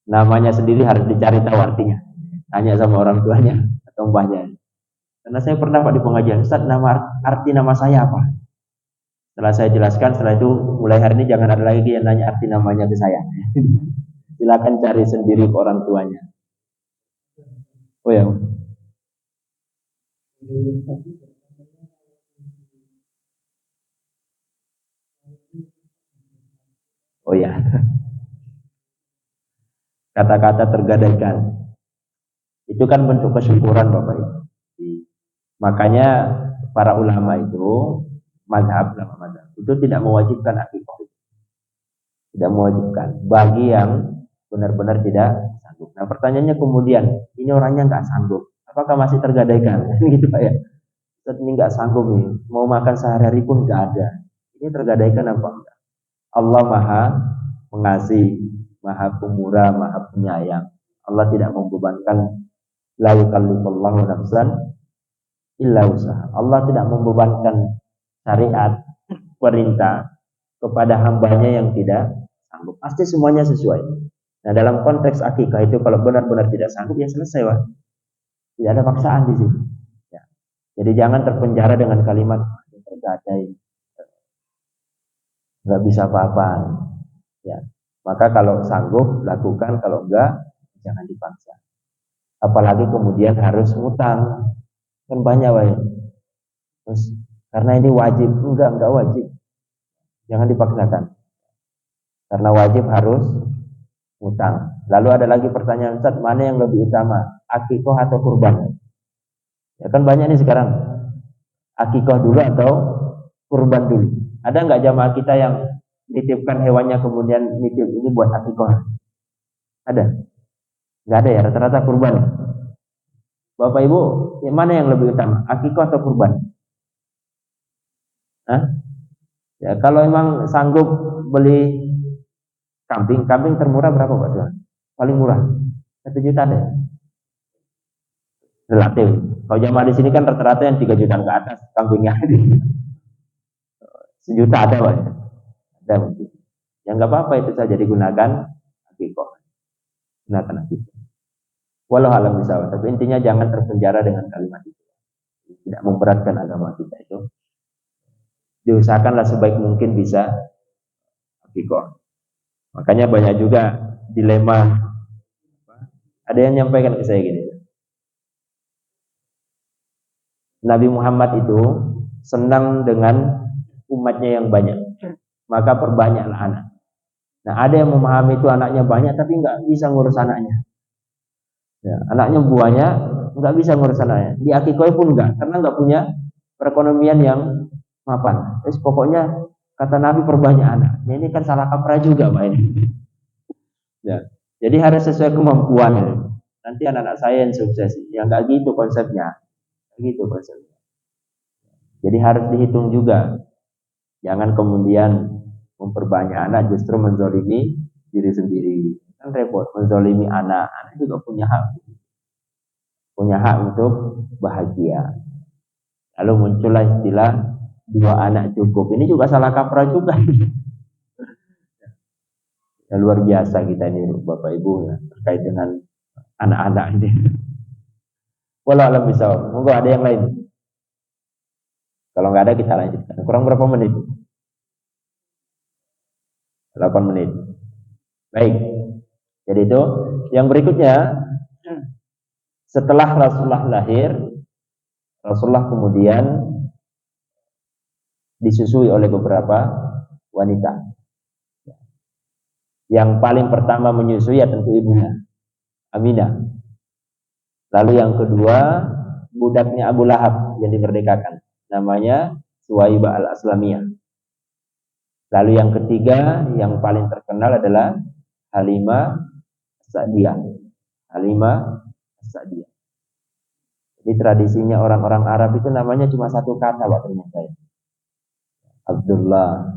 Namanya sendiri harus dicari tahu artinya. Tanya sama orang tuanya atau mbahnya. Karena saya pernah Pak di pengajian, Ustadz, arti nama saya apa? Setelah saya jelaskan, setelah itu mulai hari ini jangan ada lagi yang nanya arti namanya ke saya. Silakan cari sendiri ke orang tuanya. Oh ya. Oh ya. Kata-kata tergadaikan. Itu kan bentuk kesyukuran Bapak Ibu. Makanya para ulama itu mazhab itu tidak mewajibkan akikah. Tidak mewajibkan bagi yang benar-benar tidak sanggup. Nah, pertanyaannya kemudian, ini orangnya nggak sanggup, apakah masih tergadaikan? Gitu Pak ya. Ustaz, ini nggak sanggup nih, mau makan sehari-hari pun nggak ada. Ini tergadaikan apa enggak? Allah Maha Pengasih, Maha Pemurah, Maha Penyayang. Allah tidak membebankan, la yukallifullahu nafsan illa usaha. Allah tidak membebankan syariat, perintah kepada hambanya yang tidak sanggup. Pasti semuanya sesuai. Nah, dalam konteks akikah itu kalau benar-benar tidak sanggup, ya selesai, Pak. Tidak ada paksaan di situ. Ya. Jadi jangan terpenjara dengan kalimat tergadai, nggak bisa apa-apa. Ya. Maka kalau sanggup lakukan, kalau enggak jangan dipaksa. Apalagi kemudian harus ngutang, kan banyak, Pak. Terus karena ini wajib, enggak wajib. Jangan dipaksakan. Karena wajib harus ngutang. Lalu ada lagi pertanyaan, Ustaz, mana yang lebih utama? Akikah atau kurban? Ya kan banyak nih sekarang. Akikah dulu atau kurban dulu? Ada nggak jamaah kita yang nitipkan hewannya kemudian nitip ini buat akikah? Ada? Nggak ada ya, rata-rata kurban. Bapak Ibu, mana yang lebih utama? Akikah atau kurban? Hah? Ya, kalau emang sanggup beli kambing termurah berapa Pak? Paling murah 1 juta deh. relatif. Kalau jamaah di sini kan rata-rata yang 3 jutaan ke atas kambingnya. Sejuta ada Pak. Ada mungkin. Ya nggak apa-apa itu saja digunakan akikoh. Gunakan akikoh. Walau alam bisawab. Tapi intinya jangan terpenjara dengan kalimat itu. Tidak memberatkan agama kita itu. Diusahakanlah sebaik mungkin bisa akikoh. Makanya banyak juga dilema. Ada yang nyampaikan ke saya gini. Nabi Muhammad itu senang dengan umatnya yang banyak. Maka perbanyaklah anak. Nah ada yang memahami itu anaknya banyak tapi nggak bisa ngurus anaknya. Ya, anaknya banyak nggak bisa ngurus anaknya. Di akikoh pun nggak, karena nggak punya perekonomian yang mapan. Terus pokoknya kata Nabi perbanyak anak. Ya, ini kan salah kaprah juga Pak ini. Ya. Jadi harus sesuai kemampuan. Nanti anak-anak saya yang sukses. Ya nggak gitu konsepnya. Gitu konsepnya. Jadi harus dihitung juga. Jangan kemudian memperbanyak anak justru menzolimi diri sendiri. Kan repot, menzolimi anak. Anak juga punya hak. Punya hak untuk bahagia. Lalu muncullah istilah 2 anak cukup. Ini juga salah kaprah juga. Ya, luar biasa kita ini Bapak Ibu ya, terkait dengan anak-anak ini. Walau alam bisa. Monggo ada yang lain. Kalau nggak ada kita lanjutkan. Kurang berapa menit? 8 menit. Baik. Jadi itu yang berikutnya, setelah Rasulullah lahir, Rasulullah kemudian disusui oleh beberapa wanita. Yang paling pertama menyusui ya tentu ibunya, Aminah. Lalu yang kedua, budaknya Abu Lahab yang dimerdekakan, namanya Suwaibah al-Aslamiyah. Lalu yang ketiga, yang paling terkenal adalah Halimah As-Sa'diyah. Halimah As-Sa'diyah. Jadi tradisinya orang-orang Arab itu namanya cuma satu kata Pak ternyata ya. Abdullah,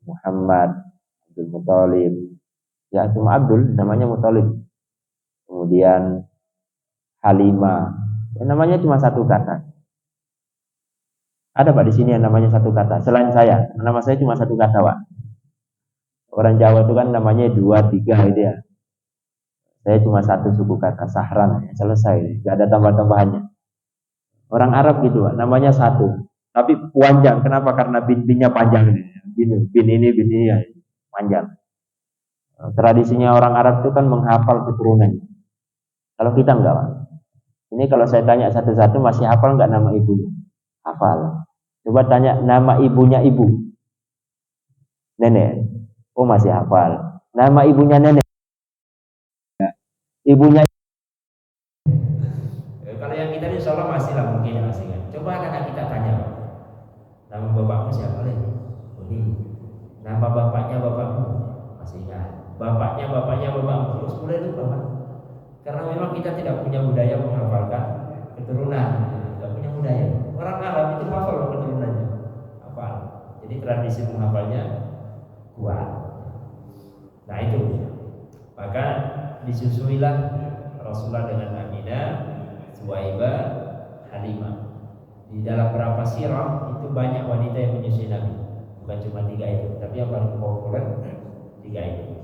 Muhammad, Abdul Muthalib. Ya cuma Abdul, namanya Muthalib. Kemudian Halimah, ya, namanya cuma satu kata. Ada Pak di sini yang namanya satu kata. Selain saya, nama saya cuma satu kata Pak. Orang Jawa itu kan namanya 2, 3 gitu ya. Saya cuma satu suku kata, Sahran, ya, selesai, nggak ada tambah-tambahannya. Orang Arab gitu Pak, namanya satu. Tapi panjang, kenapa? Karena bin-binnya panjang. Bin ini ya, panjang. Tradisinya orang Arab itu kan menghafal keturunan. Kalau kita enggak Pak. Ini kalau saya tanya satu-satu masih hafal enggak nama ibunya? Hafal. Coba tanya nama ibunya ibu. Nenek. Oh masih hafal. Nama ibunya nenek. Ibunya. Kalau yang kita insya Allah masih lah mungkin masih kan. Coba anak kita tanya Pak. Nama bapakmu siapa nih? Ini. Nama bapaknya bapakmu masih ingat. Bapaknya bapakmu terus mulai lupa Pak. Karena memang kita tidak punya budaya menghafalkan keturunan, tidak punya budaya. Orang Arab itu hafal keturunannya, hafal. Jadi tradisi menghafalnya kuat. Nah itu, maka disusuilah Rasulullah dengan Aminah, Suwaibah, Halimah. Di dalam berapa sirah itu banyak wanita yang menyusui Nabi, bukan cuma 3 itu, tapi yang paling populer 3 itu.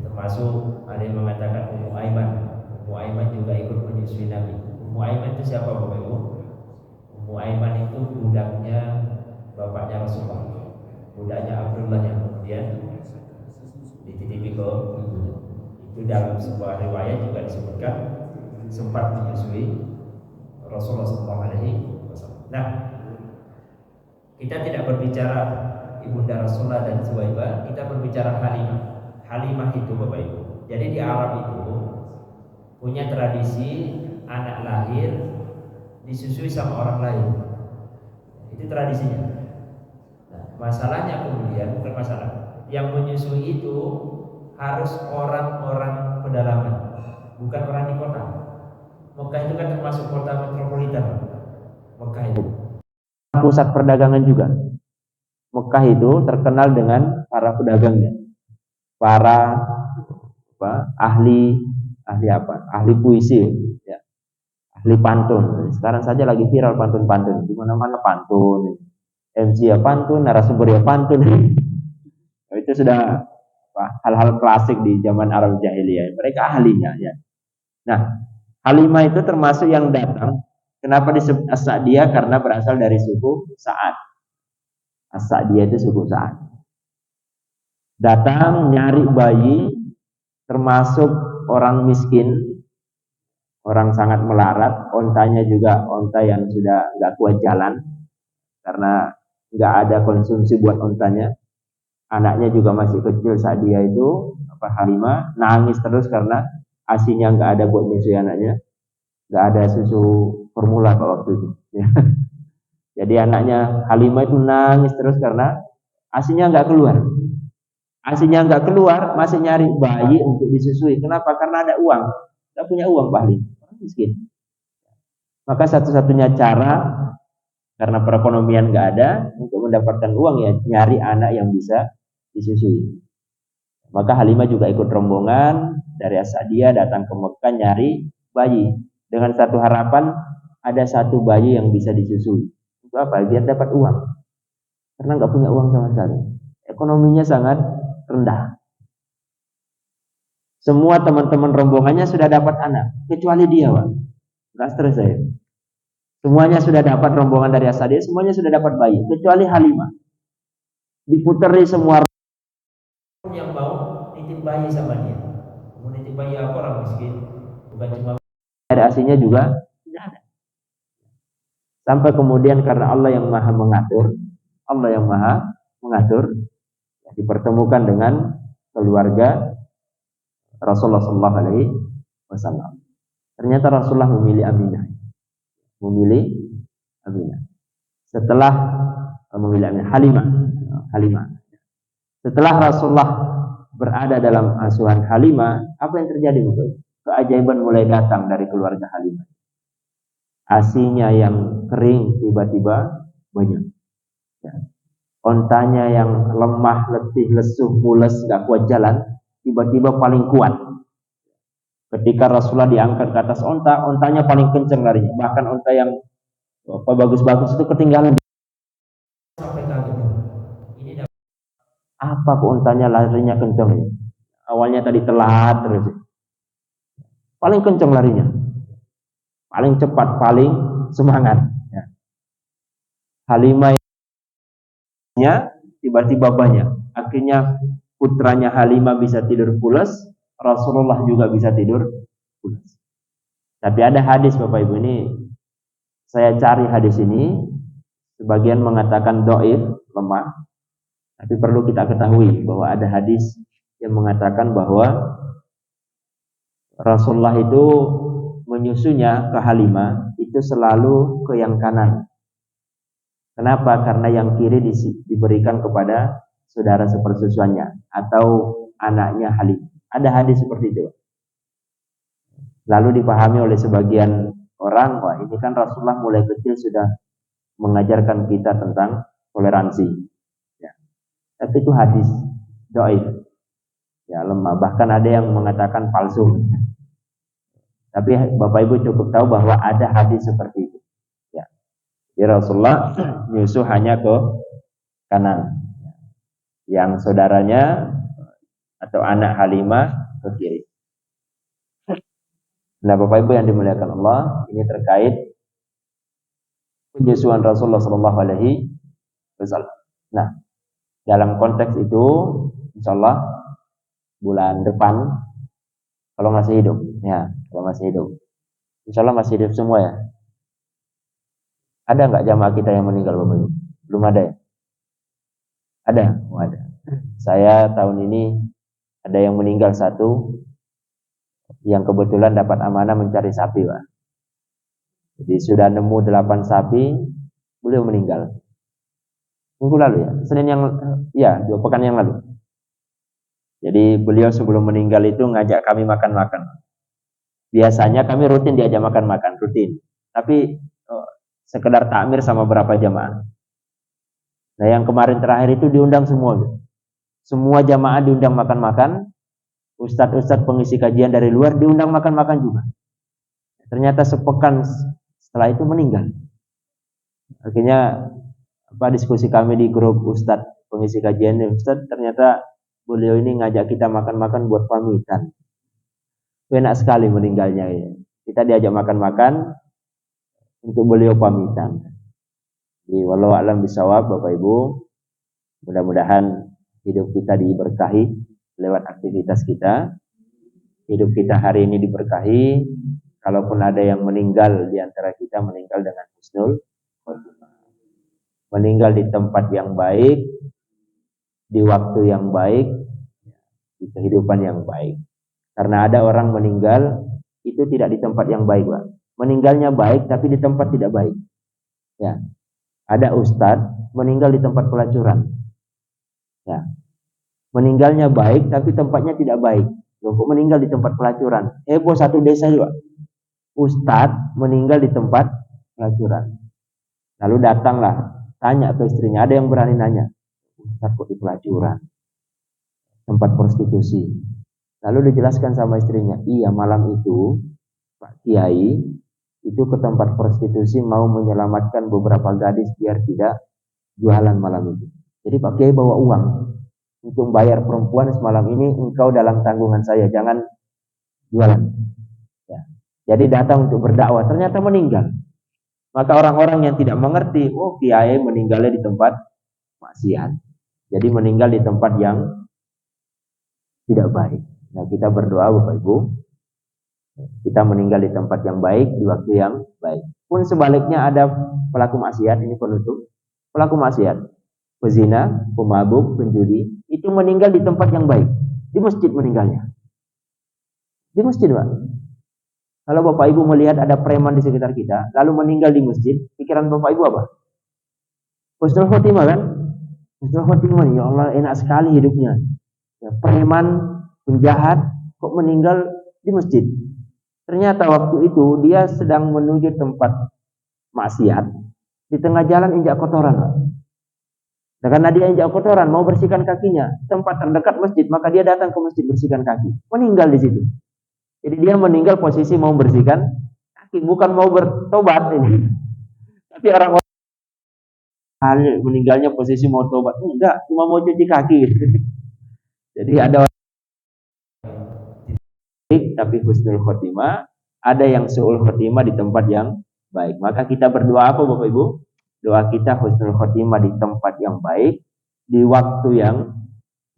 Termasuk ada yang mengatakan Ummu Aiman. Ummu Aiman juga ikut menyusui Nabi. Ummu Aiman itu siapa Bapak Ibu? Ummu Aiman itu budaknya bapaknya Rasulullah, budaknya Abdullah yang kemudian dititipi ke ibunya. Itu dalam sebuah riwayat juga disebutkan sempat menyusui Rasulullah SAW. Nah, kita tidak berbicara ibunda Rasulullah dan Suwaibah, kita berbicara Halimah. Halimah itu Bapak Ibu. Jadi di Arab itu punya tradisi anak lahir disusui sama orang lain. Itu tradisinya. Nah, masalahnya kemudian bukan masalah. Yang menyusui itu harus orang-orang pedalaman, bukan orang di kota. Mekah itu kan termasuk kota metropolitan. Mekah itu pusat perdagangan juga. Mekah itu terkenal dengan para pedagangnya. Para ahli puisi ya. ahli pantun. Sekarang saja lagi viral pantun-pantun, di mana-mana pantun. MC ya pantun, narasumber ya pantun. Itu sudah hal-hal klasik di zaman Arab jahiliyah. Mereka ahlinya ya. Nah, Halimah itu termasuk yang datang. Kenapa disebut As-Sa'diyah? Karena berasal dari suku Sa'ad. As-Sa'diyah itu suku Sa'ad. Datang nyari bayi, termasuk orang miskin, orang sangat melarat. Ontanya juga onta yang sudah nggak kuat jalan karena nggak ada konsumsi buat ontanya. Anaknya juga masih kecil saat dia itu Halimah nangis terus karena asinya nggak ada buat nyusui anaknya, nggak ada susu formula waktu itu. Jadi anaknya Halimah itu nangis terus karena asinya nggak keluar. Asinya nggak keluar, masih nyari bayi untuk disusui. Kenapa? Karena ada uang. Nggak punya uang Pak Halim, miskin. Maka satu-satunya cara karena perekonomian nggak ada untuk mendapatkan uang ya nyari anak yang bisa disusui. Maka Halimah juga ikut rombongan dari As-Sa'diyah datang ke Mekah nyari bayi dengan satu harapan ada satu bayi yang bisa disusui. Untuk apa? Biar dapat uang. Karena nggak punya uang sama sekali. Ekonominya sangat rendah. Semua teman-teman rombongannya sudah dapat anak, kecuali dia, Pak. Nggak stres saya. Semuanya sudah dapat rombongan dari As-Sa'diyah, semuanya sudah dapat bayi, kecuali Halimah. Diputeri semua yang mau nitip bayi sama dia. Mau nitip bayi apa orang miskin? Bukan cuma ada aslinya juga tidak ada. Sampai kemudian karena Allah yang maha mengatur, dipertemukan dengan keluarga Rasulullah SAW. Ternyata Rasulullah memilih Aminah. Setelah memilih Halimah. Setelah Rasulullah berada dalam asuhan Halimah, apa yang terjadi? Keajaiban mulai datang dari keluarga Halimah. Asinya yang kering tiba-tiba banyak. Ontanya yang lemah, letih, lesuh, mules, gak kuat jalan, tiba-tiba paling kuat. Ketika Rasulullah diangkat ke atas onta, ontanya paling kencang larinya. Bahkan onta yang bagus-bagus itu ketinggalan. Sampai kaget. Ini apa kok ontanya larinya kencang ini? Awalnya tadi telat terus. Paling kencang larinya. Paling cepat, paling semangat. Halimah tiba-tiba banyak. Akhirnya putranya Halimah bisa tidur pulas, Rasulullah juga bisa tidur pulas. Tapi ada hadis Bapak Ibu, ini saya cari hadis ini, sebagian mengatakan dhaif, lemah. Tapi perlu kita ketahui bahwa ada hadis yang mengatakan bahwa Rasulullah itu menyusunya ke Halimah itu selalu ke yang kanan. Kenapa? Karena yang kiri diberikan kepada saudara sepersusuannya atau anaknya Halimah. Ada hadis seperti itu. Lalu dipahami oleh sebagian orang, wah ini kan Rasulullah mulai kecil sudah mengajarkan kita tentang toleransi. Ya. Tapi itu hadis dhaif. Ya, lemah. Bahkan ada yang mengatakan palsu. Tapi Bapak Ibu cukup tahu bahwa ada hadis seperti itu. Ya. Jadi Rasulullah nyusuh hanya ke kanan. Yang saudaranya atau anak Halimah ke kiri. Nah, Bapak Ibu yang dimuliakan Allah, ini terkait penyusuan Rasulullah SAW. Nah, dalam konteks itu, insya Allah bulan depan, kalau masih hidup, insya Allah masih hidup semua ya. Ada nggak jamaah kita yang meninggal Bapak Ibu? Belum ada ya? Ada? Oh, ada. Saya tahun ini ada yang meninggal satu, yang kebetulan dapat amanah mencari sapi, Pak. Jadi sudah nemu 8 sapi, beliau meninggal. Minggu lalu ya, Senin yang, ya 2 pekan yang lalu. Jadi beliau sebelum meninggal itu ngajak kami makan-makan. Biasanya kami rutin diajak makan-makan, rutin. Tapi sekedar takmir sama berapa jamaah. Nah yang kemarin terakhir itu diundang semua. Semua jamaah diundang makan-makan. Ustadz-ustadz pengisi kajian dari luar diundang makan-makan juga. Ternyata sepekan setelah itu meninggal. Akhirnya diskusi kami di grup Ustadz pengisi kajian, Ustadz ternyata beliau ini ngajak kita makan-makan buat pamitan. Enak sekali meninggalnya ya. Kita diajak makan-makan untuk beliau pamitan. Jadi walau alam bisawab Bapak Ibu, mudah-mudahan hidup kita diberkahi lewat aktivitas kita. Hidup kita hari ini diberkahi. Kalaupun ada yang meninggal di antara kita, meninggal dengan husnul khotimah. Meninggal di tempat yang baik, di waktu yang baik, di kehidupan yang baik. Karena ada orang meninggal itu tidak di tempat yang baik, Pak. Meninggalnya baik tapi di tempat tidak baik. Ya. Ada ustadz meninggal di tempat pelacuran. Ya. Meninggalnya baik tapi tempatnya tidak baik. Loh, kok meninggal di tempat pelacuran? Heboh satu desa juga. Ustadz meninggal di tempat pelacuran. Lalu datanglah, tanya ke istrinya, ada yang berani nanya, Ustadz kok di pelacuran? Tempat prostitusi. Lalu dijelaskan sama istrinya, iya malam itu Pak Kiai itu ke tempat prostitusi mau menyelamatkan beberapa gadis biar tidak jualan malam itu. Jadi Pak Kiai bawa uang untuk bayar perempuan semalam ini, engkau dalam tanggungan saya, jangan jualan. Ya. Jadi datang untuk berdakwah, ternyata meninggal. Maka orang-orang yang tidak mengerti, oh Kiai meninggalnya di tempat maksiat. Jadi meninggal di tempat yang tidak baik. Nah, kita berdoa Bapak Ibu, kita meninggal di tempat yang baik, di waktu yang baik. Pun sebaliknya ada pelaku maksiat, ini penutup, pelaku maksiat, pezina, pemabuk, penjudi, itu meninggal di tempat yang baik, di masjid meninggalnya. Di masjid, Pak. Kalau Bapak Ibu melihat ada preman di sekitar kita, lalu meninggal di masjid, pikiran Bapak Ibu apa? Husnul khotimah kan? Husnul khotimah, ya Allah enak sekali hidupnya. Ya, preman, penjahat, kok meninggal di masjid. Ternyata waktu itu dia sedang menuju tempat maksiat. Di tengah jalan injak kotoran. Nah, karena dia injak kotoran, mau bersihkan kakinya, tempat terdekat masjid, maka dia datang ke masjid bersihkan kaki. Meninggal di situ. Jadi dia meninggal posisi mau bersihkan kaki, bukan mau bertobat ini. Tapi orang-orang meninggalnya posisi mau tobat, enggak, cuma mau cuci kaki. Jadi ada tapi husnul khotimah, ada yang su'ul khotimah di tempat yang baik. Maka kita berdoa apa Bapak Ibu? Doa kita husnul khotimah di tempat yang baik, di waktu yang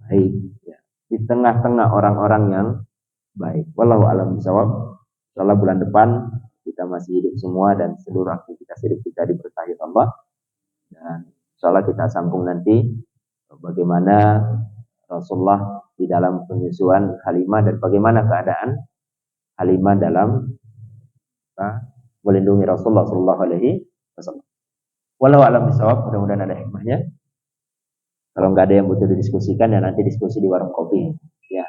baik, ya. Di tengah-tengah orang-orang yang baik. Wallahu a'lam bishawab. Insyaallah bulan depan kita masih hidup semua dan seluruh aktivitas hidup kita diberkahi Allah. Dan insyaallah kita sambung nanti bagaimana Rasulullah di dalam penyusuan Halimah dan bagaimana keadaan Halimah dalam melindungi Rasulullah sallallahu alaihi wasallam. Wallahu a'lam bishawab, mudah-mudahan ada hikmahnya. Kalau nggak ada yang butuh didiskusikan ya nanti diskusi di warung kopi ya.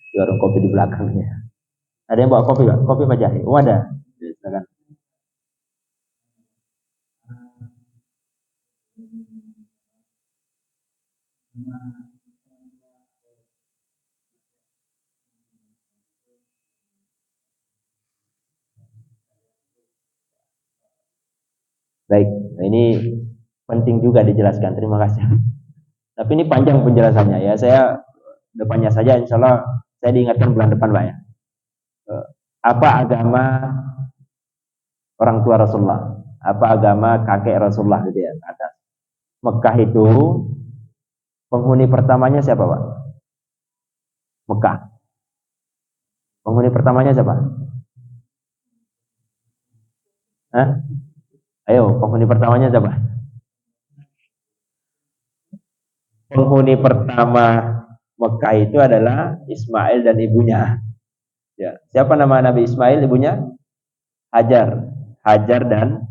Di warung kopi di belakangnya. Ada yang bawa kopi, Pak? Kopi Pak Jahe? Oh, ada. Silakan. Baik, nah ini penting juga dijelaskan. Terima kasih. Tapi ini panjang penjelasannya ya. Saya depannya saja, insya Allah saya diingatkan bulan depan, Pak ya. Apa agama orang tua Rasulullah? Apa agama kakek Rasulullah gitu ya? Atas Mekah itu penghuni pertamanya siapa, Pak? Mekah. Penghuni pertamanya siapa? Hah? Ayo, penghuni pertamanya siapa? Penghuni pertama Mekah itu adalah Ismail dan ibunya. Ya, siapa nama Nabi Ismail, ibunya? Hajar. Hajar dan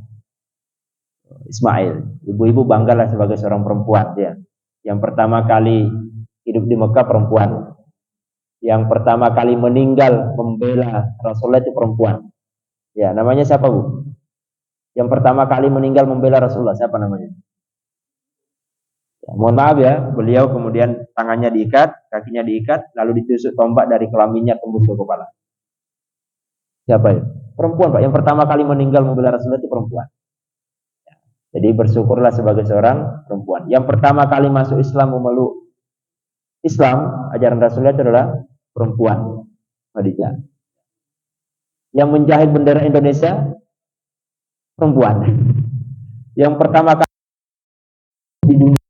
Ismail. Ibu-ibu banggalah sebagai seorang perempuan dia. Yang pertama kali hidup di Mekah perempuan. Yang pertama kali meninggal membela Rasulullah itu perempuan. Ya, namanya siapa, Bu? Yang pertama kali meninggal membela Rasulullah, siapa namanya? Ya, mohon maaf ya, beliau kemudian tangannya diikat, kakinya diikat, lalu ditusuk tombak dari kelaminnya tembus ke kepala. Siapa ya? Perempuan, Pak. Yang pertama kali meninggal membela Rasulullah itu perempuan. Jadi bersyukurlah sebagai seorang perempuan. Yang pertama kali masuk Islam, memeluk Islam, ajaran Rasulullah itu adalah perempuan, Khadijah. Yang menjahit bendera Indonesia, perempuan. Yang pertama kali di dunia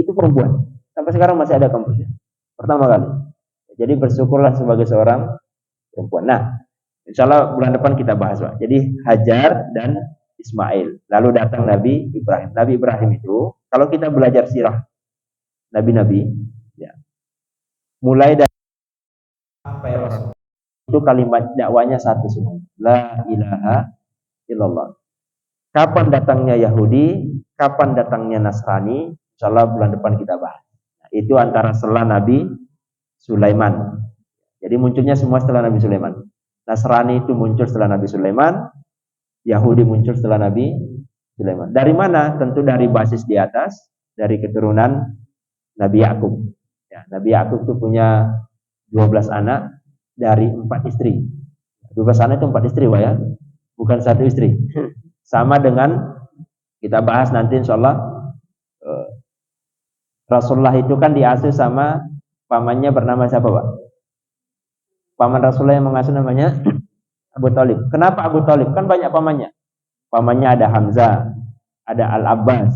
itu perempuan. Sampai sekarang masih ada kampusnya. Pertama kali. Jadi bersyukurlah sebagai seorang perempuan. Nah, insya Allah bulan depan kita bahas, Pak. Jadi Hajar dan Ismail. Lalu datang Nabi Ibrahim. Nabi Ibrahim itu, kalau kita belajar sirah Nabi-Nabi, ya, mulai dari sampai Rasul, itu kalimat dakwanya satu semua. La ilaha illallah. Kapan datangnya Yahudi, kapan datangnya Nasrani, insya Allah bulan depan kita bahas. Nah, itu antara setelah Nabi Sulaiman. Jadi munculnya semua setelah Nabi Sulaiman. Nasrani itu muncul setelah Nabi Sulaiman, Yahudi muncul setelah Nabi Sulaiman. Dari mana? Tentu dari basis di atas, dari keturunan Nabi Yakub. Ya, Nabi Yakub itu punya 12 anak dari 4 istri. 12 anak itu 4 istri, Pak, ya. Bukan satu istri. Sama dengan kita bahas nanti insya Allah, Rasulullah itu kan diasuh sama pamannya bernama siapa, Pak? Paman Rasulullah yang mengasuh namanya Abu Thalib. Kenapa Abu Thalib? Kan banyak pamannya. Pamannya ada Hamzah, ada Al-Abbas,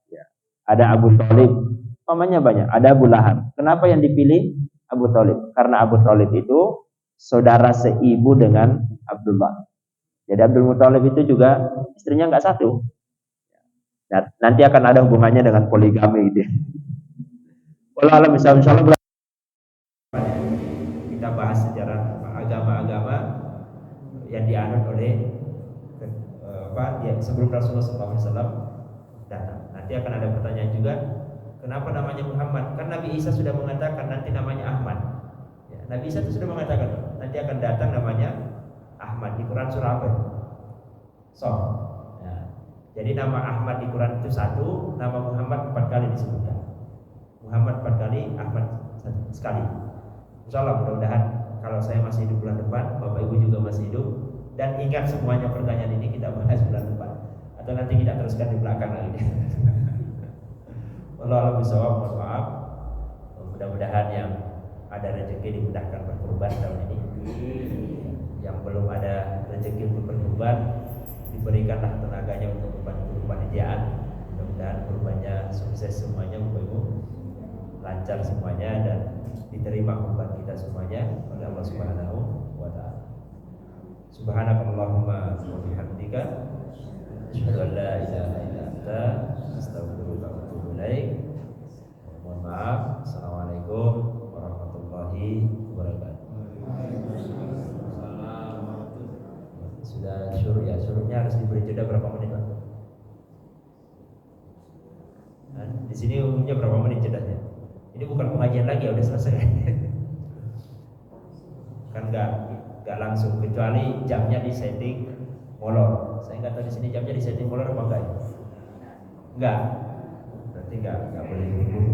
ya, ada Abu Thalib. Pamannya banyak. Ada Abu Lahab. Kenapa yang dipilih Abu Thalib? Karena Abu Thalib itu saudara seibu dengan Abdullah. Jadi Abdul Muthalib itu juga istrinya nggak satu. Nah, nanti akan ada hubungannya dengan poligami gitu. Walau alam insya Allah kita bahas sejarah agama-agama yang dianut oleh sebelum Rasulullah SAW datang. Nanti akan ada pertanyaan juga, kenapa namanya Muhammad? Kan Nabi Isa sudah mengatakan nanti namanya Ahmad. Ya, Nabi Isa itu sudah mengatakan nanti akan datang namanya Ahmad. Di Quran surah apa? Ya. Jadi nama Ahmad di Quran itu satu, nama Muhammad 4 kali disebutkan. Muhammad 4 kali, Ahmad sekali. Insya Allah mudah-mudahan kalau saya masih hidup bulan depan, Bapak Ibu juga masih hidup, dan ingat semuanya pertanyaan ini kita bahas bulan depan, atau nanti kita teruskan di belakang lagi. Wallahu a'lam bishawab. Mohon maaf. Mudah-mudahan yang ada rezeki dimudahkan berkurban tahun ini. Yang belum ada rezeki untuk berkurban, diberikanlah tenaganya untuk membantu kepanitiaan. Mudah-mudahan kurbannya sukses semuanya, Bapak Ibu, lancar semuanya, dan diterima kurban kita semuanya oleh Allah Subhanahu wa taala. Subhanakallahumma wa bihamdika asyhadu an la ilaha illa anta astaghfiruka wa atubu ilaik. Mohon maaf. Assalamualaikum warahmatullahi wabarakatuh. Sudah syuruh ya, syuruhnya harus diberi jeda berapa menit, Pak? Nah, di sini umumnya berapa menit jedanya? Ini bukan pengajian lagi, ya udah selesai. Kan nggak langsung, kecuali jamnya di setting molor. Saya nggak tahu di sini jamnya di setting molor apa enggak? Enggak. Berarti nggak boleh buru-buru.